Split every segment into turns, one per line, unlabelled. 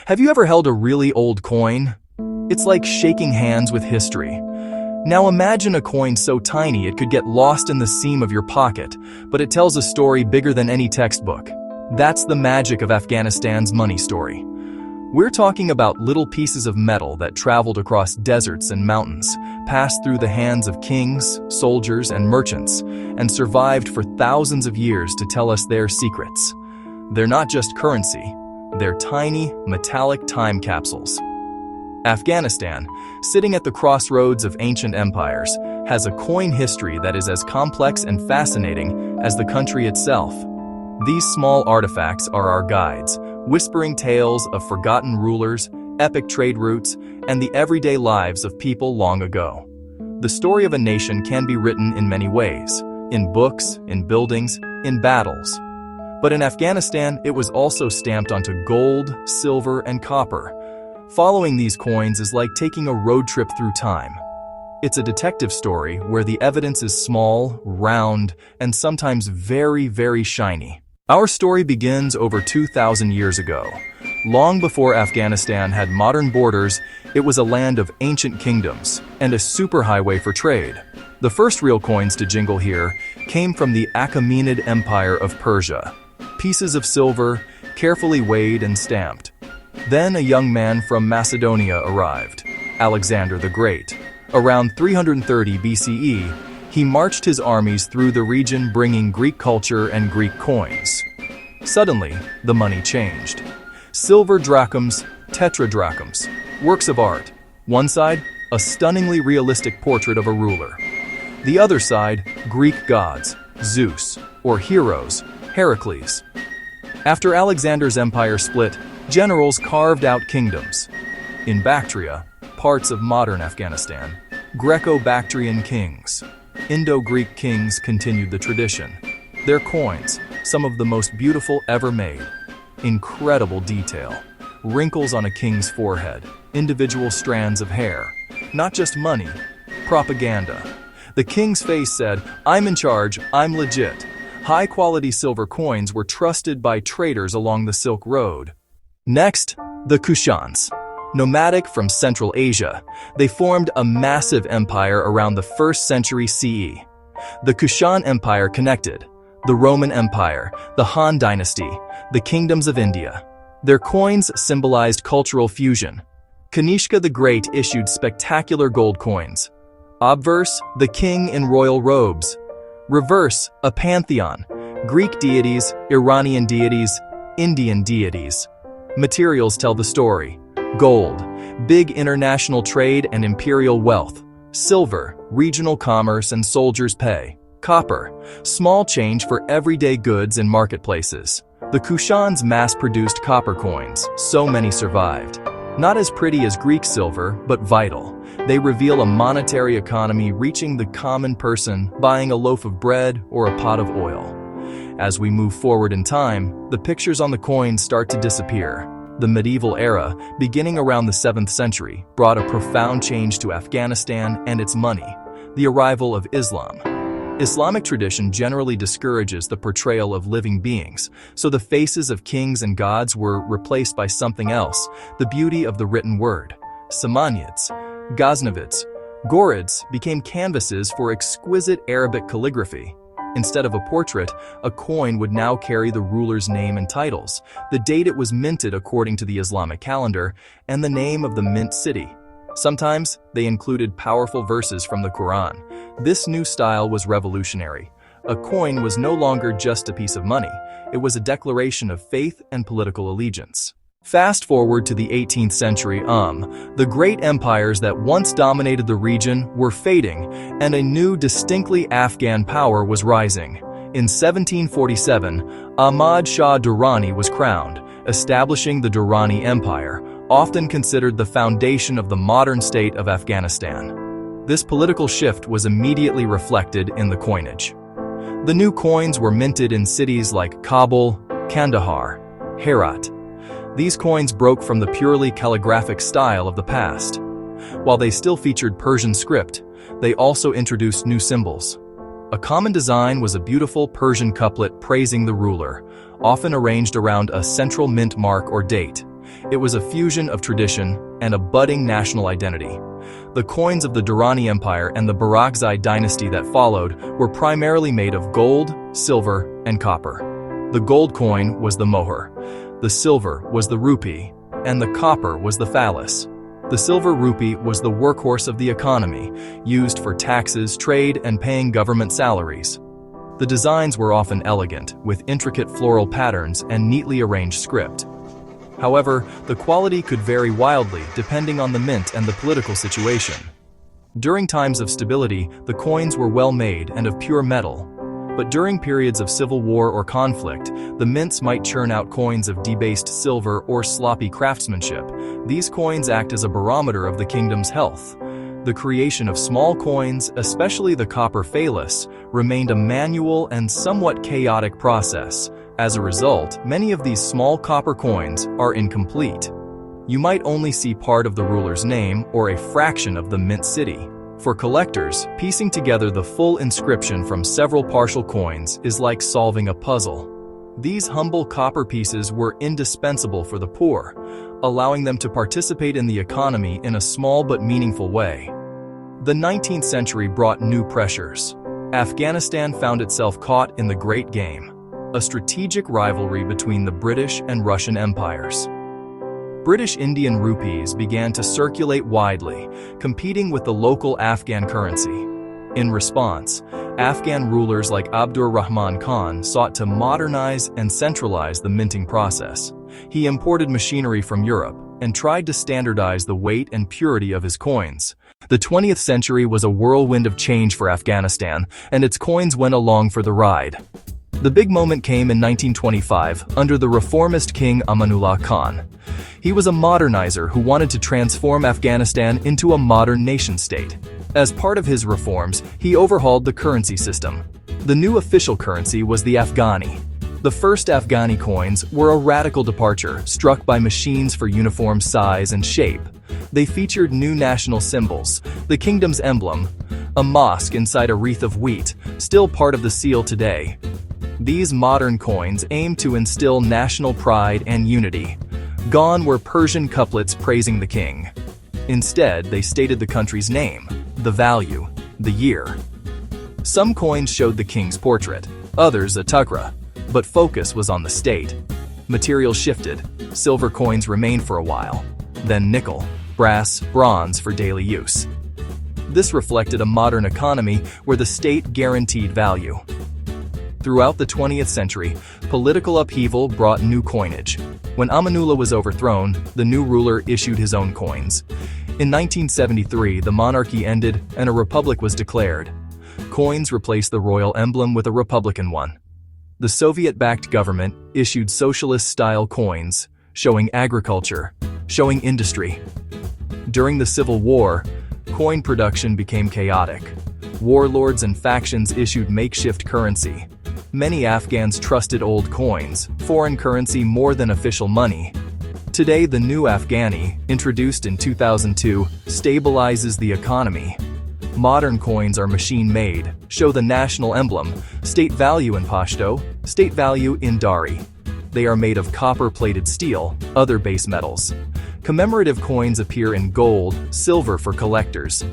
Have you ever held a really old coin? It's like shaking hands with history. Now imagine a coin so tiny it could get lost in the seam of your pocket, but it tells a story bigger than any textbook. That's the magic of Afghanistan's money story. We're talking about little pieces of metal that traveled across deserts and mountains, passed through the hands of kings, soldiers, and merchants, and survived for thousands of years to tell us their secrets. They're not just currency, they're tiny, metallic time capsules. Afghanistan, sitting at the crossroads of ancient empires, has a coin history that is as complex and fascinating as the country itself. These small artifacts are our guides, whispering tales of forgotten rulers, epic trade routes, and the everyday lives of people long ago. The story of a nation can be written in many ways, in books, in buildings, in battles. But in Afghanistan, it was also stamped onto gold, silver, and copper. Following these coins is like taking a road trip through time. It's a detective story where the evidence is small, round, and sometimes very, very shiny. Our story begins over 2,000 years ago. Long before Afghanistan had modern borders, it was a land of ancient kingdoms and a superhighway for trade. The first real coins to jingle here came from the Achaemenid Empire of Persia. Pieces of silver, carefully weighed and stamped. Then a young man from Macedonia arrived, Alexander the Great. Around 330 BCE, he marched his armies through the region bringing Greek culture and Greek coins. Suddenly, the money changed. Silver drachms, tetradrachms, works of art. One side, a stunningly realistic portrait of a ruler. The other side, Greek gods, Zeus, or heroes, Heracles. After Alexander's empire split, generals carved out kingdoms. In Bactria, parts of modern Afghanistan, Greco-Bactrian kings, Indo-Greek kings continued the tradition. Their coins, some of the most beautiful ever made. Incredible detail. Wrinkles on a king's forehead, individual strands of hair. Not just money, propaganda. The king's face said, "I'm in charge, I'm legit." High-quality silver coins were trusted by traders along the Silk Road. Next, the Kushans. Nomadic from Central Asia, they formed a massive empire around the 1st century CE. The Kushan Empire connected the Roman Empire, the Han Dynasty, the kingdoms of India. Their coins symbolized cultural fusion. Kanishka the Great issued spectacular gold coins. Obverse, the king in royal robes. Reverse, a pantheon. Greek deities, Iranian deities, Indian deities. Materials tell the story. Gold, big international trade and imperial wealth. Silver, regional commerce and soldiers' pay. Copper, small change for everyday goods in marketplaces. The Kushans mass-produced copper coins, so many survived. Not as pretty as Greek silver, but vital. They reveal a monetary economy reaching the common person, buying a loaf of bread or a pot of oil. As we move forward in time, the pictures on the coins start to disappear. The medieval era, beginning around the 7th century, brought a profound change to Afghanistan and its money, the arrival of Islam. Islamic tradition generally discourages the portrayal of living beings, so the faces of kings and gods were replaced by something else, the beauty of the written word. Samanids, Ghaznavids, Ghurids became canvases for exquisite Arabic calligraphy. Instead of a portrait, a coin would now carry the ruler's name and titles, the date it was minted according to the Islamic calendar, and the name of the mint city. Sometimes, they included powerful verses from the Quran. This new style was revolutionary. A coin was no longer just a piece of money. It was a declaration of faith and political allegiance. Fast forward to the 18th century, the great empires that once dominated the region were fading, and a new, distinctly Afghan power was rising. In 1747, Ahmad Shah Durrani was crowned, establishing the Durrani Empire, often considered the foundation of the modern state of Afghanistan. This political shift was immediately reflected in the coinage. The new coins were minted in cities like Kabul, Kandahar, Herat. These coins broke from the purely calligraphic style of the past. While they still featured Persian script, they also introduced new symbols. A common design was a beautiful Persian couplet praising the ruler, often arranged around a central mint mark or date. It was a fusion of tradition and a budding national identity. The coins of the Durrani Empire and the Barakzai dynasty that followed were primarily made of gold, silver, and copper. The gold coin was the mohur, the silver was the rupee, and the copper was the phallus. The silver rupee was the workhorse of the economy, used for taxes, trade, and paying government salaries. The designs were often elegant, with intricate floral patterns and neatly arranged script. However, the quality could vary wildly depending on the mint and the political situation. During times of stability, the coins were well made and of pure metal. But during periods of civil war or conflict, the mints might churn out coins of debased silver or sloppy craftsmanship. These coins act as a barometer of the kingdom's health. The creation of small coins, especially the copper phallus, remained a manual and somewhat chaotic process. As a result, many of these small copper coins are incomplete. You might only see part of the ruler's name or a fraction of the mint city. For collectors, piecing together the full inscription from several partial coins is like solving a puzzle. These humble copper pieces were indispensable for the poor, allowing them to participate in the economy in a small but meaningful way. The 19th century brought new pressures. Afghanistan found itself caught in the Great Game, a strategic rivalry between the British and Russian empires. British Indian rupees began to circulate widely, competing with the local Afghan currency. In response, Afghan rulers like Abdur Rahman Khan sought to modernize and centralize the minting process. He imported machinery from Europe and tried to standardize the weight and purity of his coins. The 20th century was a whirlwind of change for Afghanistan, and its coins went along for the ride. The big moment came in 1925 under the reformist king Amanullah Khan. He was a modernizer who wanted to transform Afghanistan into a modern nation-state. As part of his reforms, he overhauled the currency system. The new official currency was the Afghani. The first Afghani coins were a radical departure, struck by machines for uniform size and shape. They featured new national symbols, the kingdom's emblem, a mosque inside a wreath of wheat, still part of the seal today. These modern coins aim to instill national pride and unity. Gone were Persian couplets praising the king. Instead, they stated the country's name, the value, the year. Some coins showed the king's portrait, others a tughra, but focus was on the state. Material shifted. Silver coins remained for a while, then nickel, brass, bronze for daily use. This reflected a modern economy where the state guaranteed value. Throughout the 20th century, political upheaval brought new coinage. When Amanullah was overthrown, the new ruler issued his own coins. In 1973, the monarchy ended and a republic was declared. Coins replaced the royal emblem with a republican one. The Soviet-backed government issued socialist-style coins, showing agriculture, showing industry. During the Civil War, coin production became chaotic. Warlords and factions issued makeshift currency. Many Afghans trusted old coins, foreign currency more than official money. Today, the new Afghani, introduced in 2002, stabilizes the economy. Modern coins are machine-made, show the national emblem, state value in Pashto, state value in Dari. They are made of copper-plated steel, other base metals. Commemorative coins appear in gold, silver for collectors.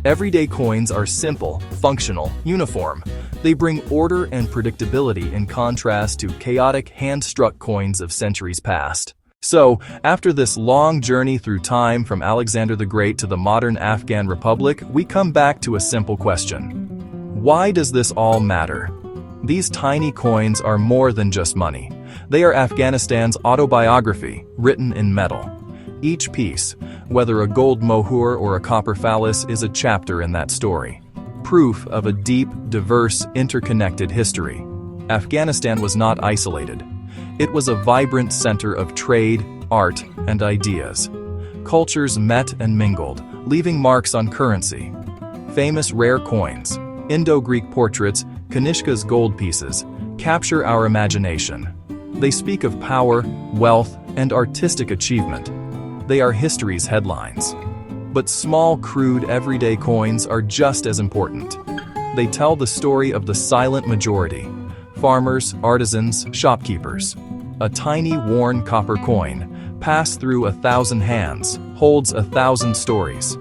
Everyday coins are simple, functional, uniform. They bring order and predictability in contrast to chaotic, hand-struck coins of centuries past. So, after this long journey through time from Alexander the Great to the modern Afghan Republic, we come back to a simple question. Why does this all matter? These tiny coins are more than just money. They are Afghanistan's autobiography, written in metal. Each piece, whether a gold mohur or a copper phallus, is a chapter in that story. Proof of a deep, diverse, interconnected history. Afghanistan was not isolated. It was a vibrant center of trade, art, and ideas. Cultures met and mingled, leaving marks on currency. Famous rare coins, Indo-Greek portraits, Kanishka's gold pieces, capture our imagination. They speak of power, wealth, and artistic achievement. They are history's headlines. But small, crude, everyday coins are just as important. They tell the story of the silent majority: farmers, artisans, shopkeepers. A tiny, worn copper coin, passed through 1,000 hands, holds 1,000 stories.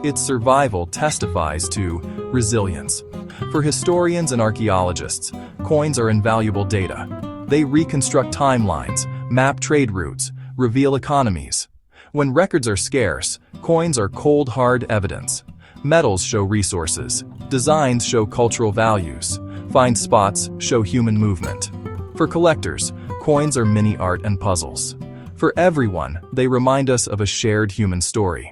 Its survival testifies to resilience. For historians and archaeologists, coins are invaluable data. They reconstruct timelines, map trade routes, reveal economies. When records are scarce, coins are cold, hard evidence. Metals show resources. Designs show cultural values. Fine spots show human movement. For collectors, coins are mini art and puzzles. For everyone, they remind us of a shared human story.